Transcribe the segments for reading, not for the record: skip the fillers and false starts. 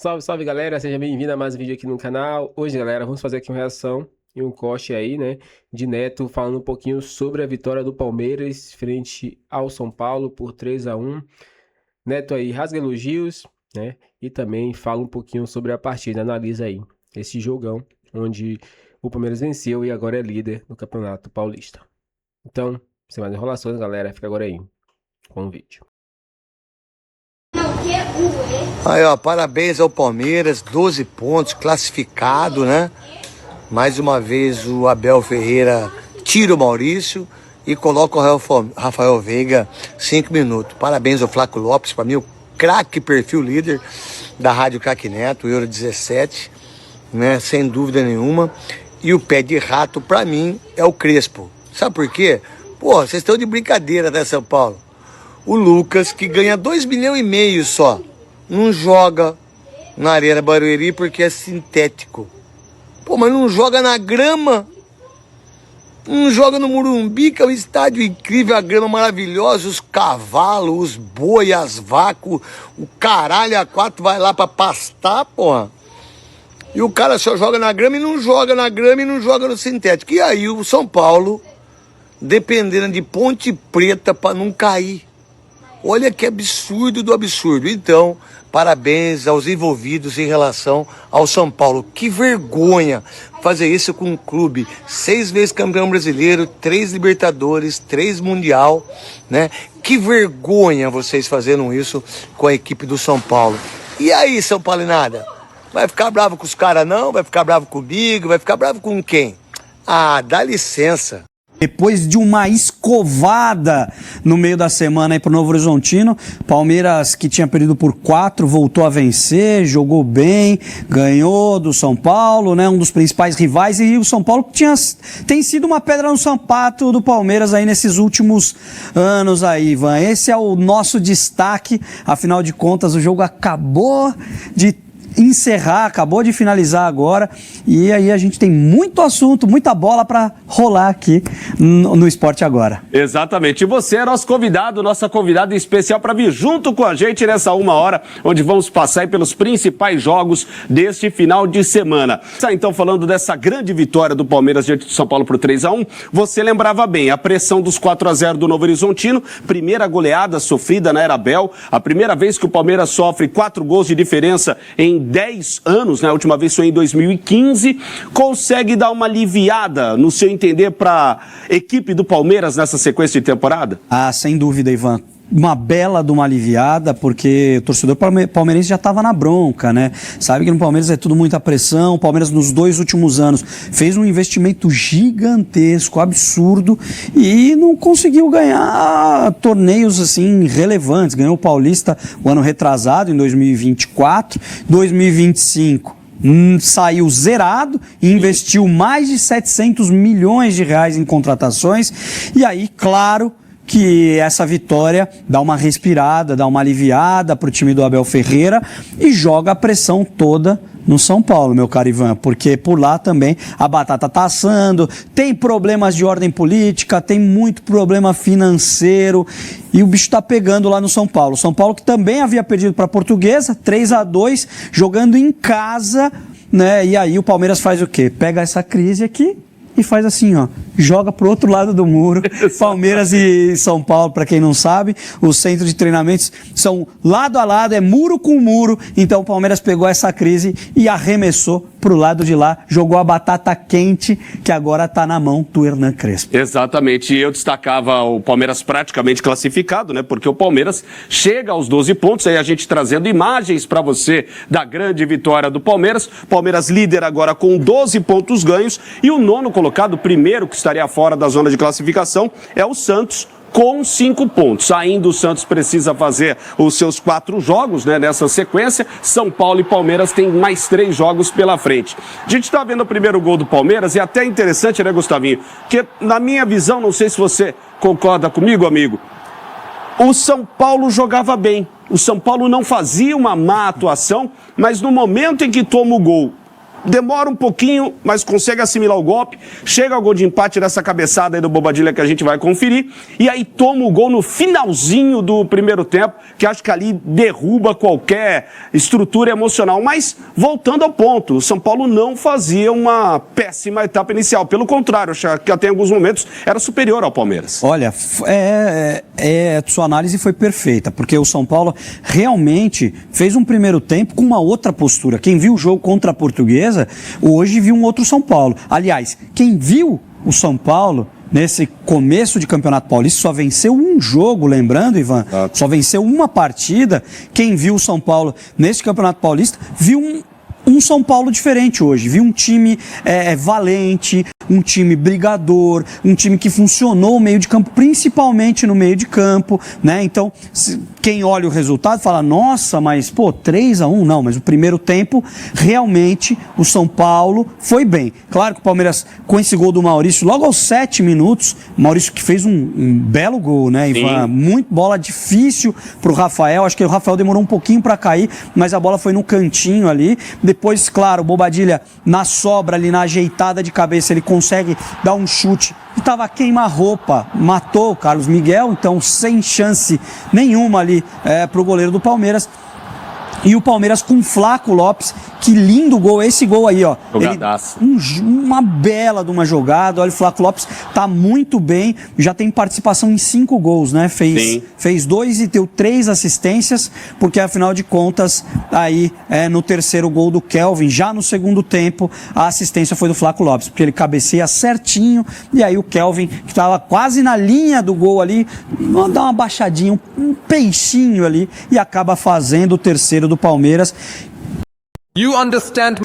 Salve, salve galera, seja bem-vindo a mais um vídeo aqui no canal. Hoje, galera, vamos fazer aqui uma reação e um corte aí, né, de Neto falando um pouquinho sobre a vitória do Palmeiras frente ao São Paulo por 3-1. Neto aí rasga elogios, né, e também fala um pouquinho sobre a partida, analisa aí esse jogão onde o Palmeiras venceu e agora é líder do Campeonato Paulista. Então, sem mais enrolações, galera, fica agora aí com o vídeo. Aí, ó, parabéns ao Palmeiras, 12 pontos, classificado, né? Mais uma vez o Abel Ferreira tira o Maurício e coloca o Rafael Veiga 5 minutos. Parabéns ao Flaco Lopes, para mim o craque perfil líder da Rádio Craque Neto, Euro 17, né? Sem dúvida nenhuma. E o pé de rato, para mim, é o Crespo. Sabe por quê? Pô, vocês estão de brincadeira, né, São Paulo? O Lucas, que ganha 2,5 milhões só, não joga na Arena Barueri porque é sintético. Pô, mas não joga na grama, não joga no Morumbi, que é um estádio incrível, a grama maravilhosa, os cavalos, os boi, as vacas, o caralho a quatro vai lá pra pastar, porra. E o cara só joga na grama e não joga na grama e não joga no sintético. E aí o São Paulo, dependendo de Ponte Preta pra não cair. Olha que absurdo do absurdo. Então, parabéns aos envolvidos em relação ao São Paulo. Que vergonha fazer isso com um clube 6 vezes campeão brasileiro, 3 Libertadores, 3 Mundial, né? Que vergonha vocês fazendo isso com a equipe do São Paulo. E aí, São Paulinada? Vai ficar bravo com os caras não? Vai ficar bravo comigo? Vai ficar bravo com quem? Ah, dá licença. Depois de uma escovada no meio da semana aí pro Novo Horizontino, Palmeiras, que tinha perdido por 4, voltou a vencer, jogou bem, ganhou do São Paulo, né, um dos principais rivais, e o São Paulo tem sido uma pedra no sapato do Palmeiras aí nesses últimos anos aí, Ivan. Esse é o nosso destaque, afinal de contas o jogo acabou de encerrar, acabou de finalizar agora, e aí a gente tem muito assunto, muita bola para rolar aqui no Esporte Agora. Exatamente, e você é nosso convidado, nossa convidada especial para vir junto com a gente nessa 1 hora, onde vamos passar aí pelos principais jogos deste final de semana. Então, falando dessa grande vitória do Palmeiras diante do São Paulo por 3-1, você lembrava bem, a pressão dos 4-0 do Novo Horizontino, primeira goleada sofrida na Era Abel, a primeira vez que o Palmeiras sofre 4 gols de diferença em 10 anos, né? A última vez foi em 2015, consegue dar uma aliviada, no seu entender, para a equipe do Palmeiras nessa sequência de temporada? Ah, sem dúvida, Ivan. Uma bela de uma aliviada, porque o torcedor palmeirense já estava na bronca, né? Sabe que no Palmeiras é tudo muita pressão. O Palmeiras, nos 2 últimos anos, fez um investimento gigantesco, absurdo, e não conseguiu ganhar torneios assim relevantes. Ganhou o Paulista o ano retrasado, em 2024, 2025. Saiu zerado e investiu mais de 700 milhões de reais em contratações, e aí, claro, que essa vitória dá uma respirada, dá uma aliviada para o time do Abel Ferreira e joga a pressão toda no São Paulo, meu caro Ivan, porque por lá também a batata tá assando, tem problemas de ordem política, tem muito problema financeiro e o bicho tá pegando lá no São Paulo. São Paulo que também havia perdido para a Portuguesa, 3-2, jogando em casa, né? E aí o Palmeiras faz o quê? Pega essa crise aqui e faz assim, ó, joga pro outro lado do muro. Palmeiras e São Paulo, para quem não sabe, os centros de treinamentos são lado a lado, é muro com muro, então o Palmeiras pegou essa crise e arremessou pro lado de lá, jogou a batata quente, que agora tá na mão do Hernan Crespo. Exatamente, e eu destacava o Palmeiras praticamente classificado, né, porque o Palmeiras chega aos 12 pontos, aí a gente trazendo imagens para você da grande vitória do Palmeiras, Palmeiras líder agora com 12 pontos ganhos, e o nono colocado, primeiro que estaria fora da zona de classificação, é o Santos, com 5 pontos. Ainda o Santos precisa fazer os seus 4 jogos, né, nessa sequência. São Paulo e Palmeiras têm mais 3 jogos pela frente. A gente está vendo o primeiro gol do Palmeiras e é até interessante, né, Gustavinho? Que na minha visão, não sei se você concorda comigo, amigo, o São Paulo jogava bem. O São Paulo não fazia uma má atuação, mas no momento em que toma o gol demora um pouquinho, mas consegue assimilar o golpe, chega ao gol de empate nessa cabeçada aí do Bobadilla que a gente vai conferir, e aí toma o gol no finalzinho do primeiro tempo, que acho que ali derruba qualquer estrutura emocional. Mas, voltando ao ponto, o São Paulo não fazia uma péssima etapa inicial, pelo contrário, acho que até em alguns momentos era superior ao Palmeiras. Olha, sua análise foi perfeita, porque o São Paulo realmente fez um primeiro tempo com uma outra postura. Quem viu o jogo contra a Portuguesa, hoje viu um outro São Paulo. Aliás, quem viu o São Paulo nesse começo de Campeonato Paulista só venceu um jogo, lembrando, Ivan, só venceu uma partida. Quem viu o São Paulo nesse Campeonato Paulista viu um São Paulo diferente hoje, viu um time valente, um time brigador, um time que funcionou no meio de campo, principalmente no meio de campo, né? Então, quem olha o resultado fala, nossa, mas 3-1, não, mas o primeiro tempo, realmente, o São Paulo foi bem. Claro que o Palmeiras, com esse gol do Maurício, logo aos 7 minutos, o Maurício que fez um belo gol, né, Ivan? Muito bola difícil pro Rafael, acho que o Rafael demorou um pouquinho para cair, mas a bola foi no cantinho ali. Depois, claro, o Bobadilla na sobra ali, na ajeitada de cabeça, ele consegue dar um chute e tava queima-roupa, matou o Carlos Miguel, então sem chance nenhuma ali pro goleiro do Palmeiras. E o Palmeiras com Flaco Lopes, que lindo gol, esse gol aí, ó. Uma bela de uma jogada, olha, o Flaco Lopes tá muito bem, já tem participação em 5 gols, né? Fez 2 e deu 3 assistências, porque afinal de contas, aí no terceiro gol do Kelvin, já no segundo tempo, a assistência foi do Flaco Lopes, porque ele cabeceia certinho, e aí o Kelvin, que tava quase na linha do gol ali, dá uma baixadinha, um peixinho ali, e acaba fazendo o terceiro do Palmeiras. You understand?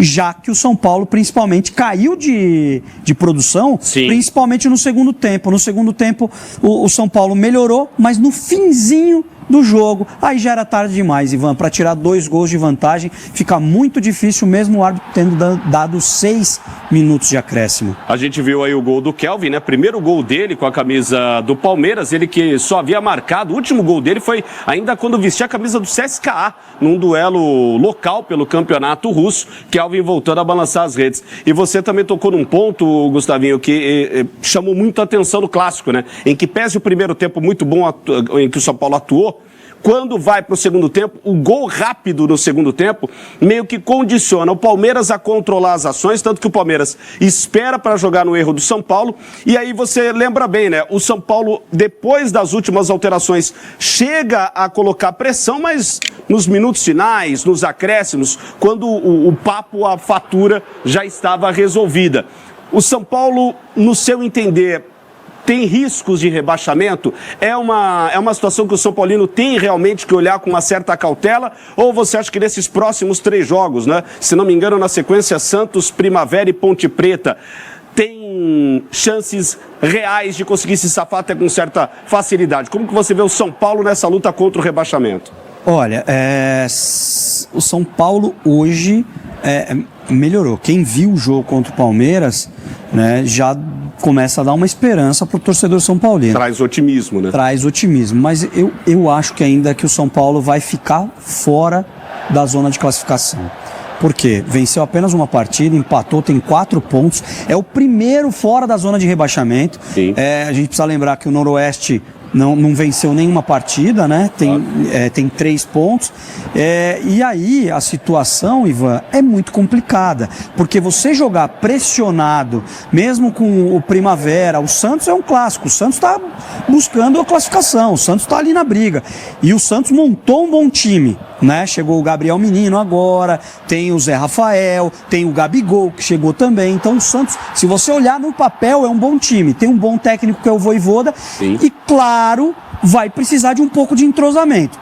Já que o São Paulo principalmente caiu de produção, principalmente no segundo tempo. No segundo tempo o São Paulo melhorou, mas no finzinho do jogo, aí já era tarde demais, Ivan, para tirar 2 gols de vantagem, fica muito difícil mesmo o árbitro tendo dado 6 minutos de acréscimo. A gente viu aí o gol do Kelvin, né? Primeiro gol dele com a camisa do Palmeiras, ele que só havia marcado, o último gol dele foi ainda quando vestia a camisa do CSKA, num duelo local pelo campeonato russo, Kelvin voltando a balançar as redes. E você também tocou num ponto, Gustavinho, que chamou muito a atenção no clássico, né? Em que pese o primeiro tempo muito bom em que o São Paulo atuou, quando vai para o segundo tempo, o gol rápido no segundo tempo meio que condiciona o Palmeiras a controlar as ações, tanto que o Palmeiras espera para jogar no erro do São Paulo, e aí você lembra bem, né? O São Paulo, depois das últimas alterações, chega a colocar pressão, mas nos minutos finais, nos acréscimos, quando o papo, a fatura já estava resolvida. O São Paulo, no seu entender, tem riscos de rebaixamento? É uma situação que o São Paulino tem realmente que olhar com uma certa cautela? Ou você acha que nesses próximos 3 jogos, né? Se não me engano, na sequência Santos, Primavera e Ponte Preta, tem chances reais de conseguir se safar até com certa facilidade? Como que você vê o São Paulo nessa luta contra o rebaixamento? Olha, o São Paulo hoje melhorou. Quem viu o jogo contra o Palmeiras, né, já começa a dar uma esperança para o torcedor são paulino. Traz otimismo, né? Traz otimismo, mas eu acho que ainda que o São Paulo vai ficar fora da zona de classificação. Por quê? Venceu apenas uma partida, empatou, tem 4 pontos, é o primeiro fora da zona de rebaixamento. A gente precisa lembrar que o Noroeste não venceu nenhuma partida, né? Tem 3 pontos. E aí a situação, Ivan, é muito complicada, porque você jogar pressionado, mesmo com o Primavera, o Santos é um clássico, o Santos está buscando a classificação, o Santos está ali na briga, e o Santos montou um bom time, né? Chegou o Gabriel Menino agora, tem o Zé Rafael, tem o Gabigol que chegou também. Então o Santos, se você olhar no papel, é um bom time, tem um bom técnico que é o Vojvoda. E claro, vai precisar de um pouco de entrosamento.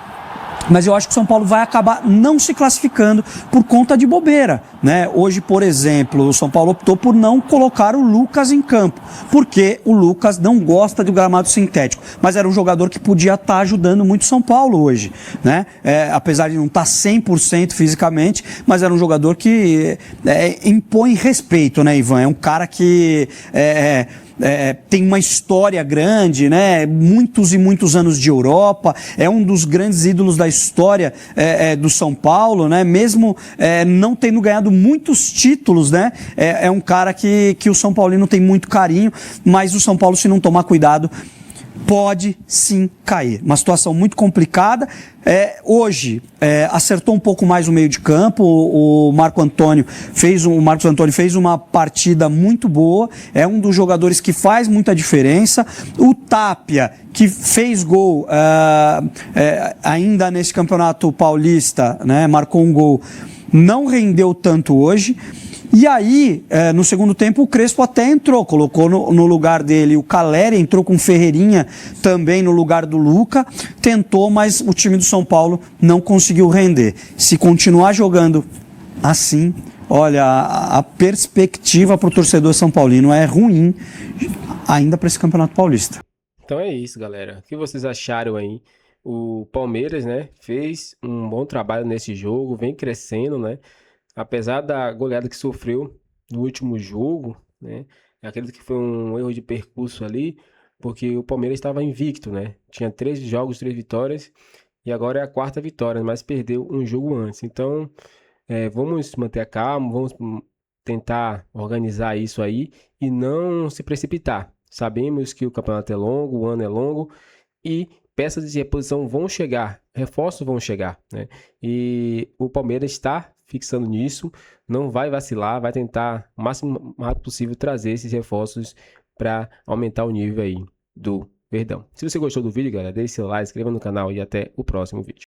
Mas eu acho que o São Paulo vai acabar não se classificando por conta de bobeira, né? Hoje, por exemplo, o São Paulo optou por não colocar o Lucas em campo, porque o Lucas não gosta do gramado sintético, mas era um jogador que podia estar ajudando muito o São Paulo hoje, né? Apesar de não estar 100% fisicamente, mas era um jogador que impõe respeito, né, Ivan? É um cara que tem uma história grande, né? Muitos e muitos anos de Europa, é um dos grandes ídolos da história do São Paulo, né? Mesmo não tendo ganhado muitos títulos, né? É um cara que o São Paulino tem muito carinho, mas o São Paulo, se não tomar cuidado, pode sim cair. Uma situação muito complicada. Hoje, acertou um pouco mais o meio de campo. O Marcos Antônio fez uma partida muito boa. É um dos jogadores que faz muita diferença. O Tapia, que fez gol ainda nesse Campeonato Paulista, né, marcou um gol, não rendeu tanto hoje. E aí, no segundo tempo, o Crespo até entrou, colocou no lugar dele o Caleri, entrou com o Ferreirinha também no lugar do Luca, tentou, mas o time do São Paulo não conseguiu render. Se continuar jogando assim, olha, a perspectiva para o torcedor são paulino é ruim ainda para esse Campeonato Paulista. Então é isso, galera. O que vocês acharam aí? O Palmeiras, né, fez um bom trabalho nesse jogo, vem crescendo, né? Apesar da goleada que sofreu no último jogo, né? Acredito que foi um erro de percurso ali, porque o Palmeiras estava invicto, né? Tinha 3 jogos, 3 vitórias, e agora é a 4ª vitória, mas perdeu um jogo antes. Então, vamos manter a calma, vamos tentar organizar isso aí e não se precipitar. Sabemos que o campeonato é longo, o ano é longo, e peças de reposição vão chegar, reforços vão chegar, né? E o Palmeiras está fixando nisso, não vai vacilar, vai tentar o máximo rápido possível trazer esses reforços para aumentar o nível aí do Verdão. Se você gostou do vídeo, galera, deixe seu like, inscreva no canal e até o próximo vídeo.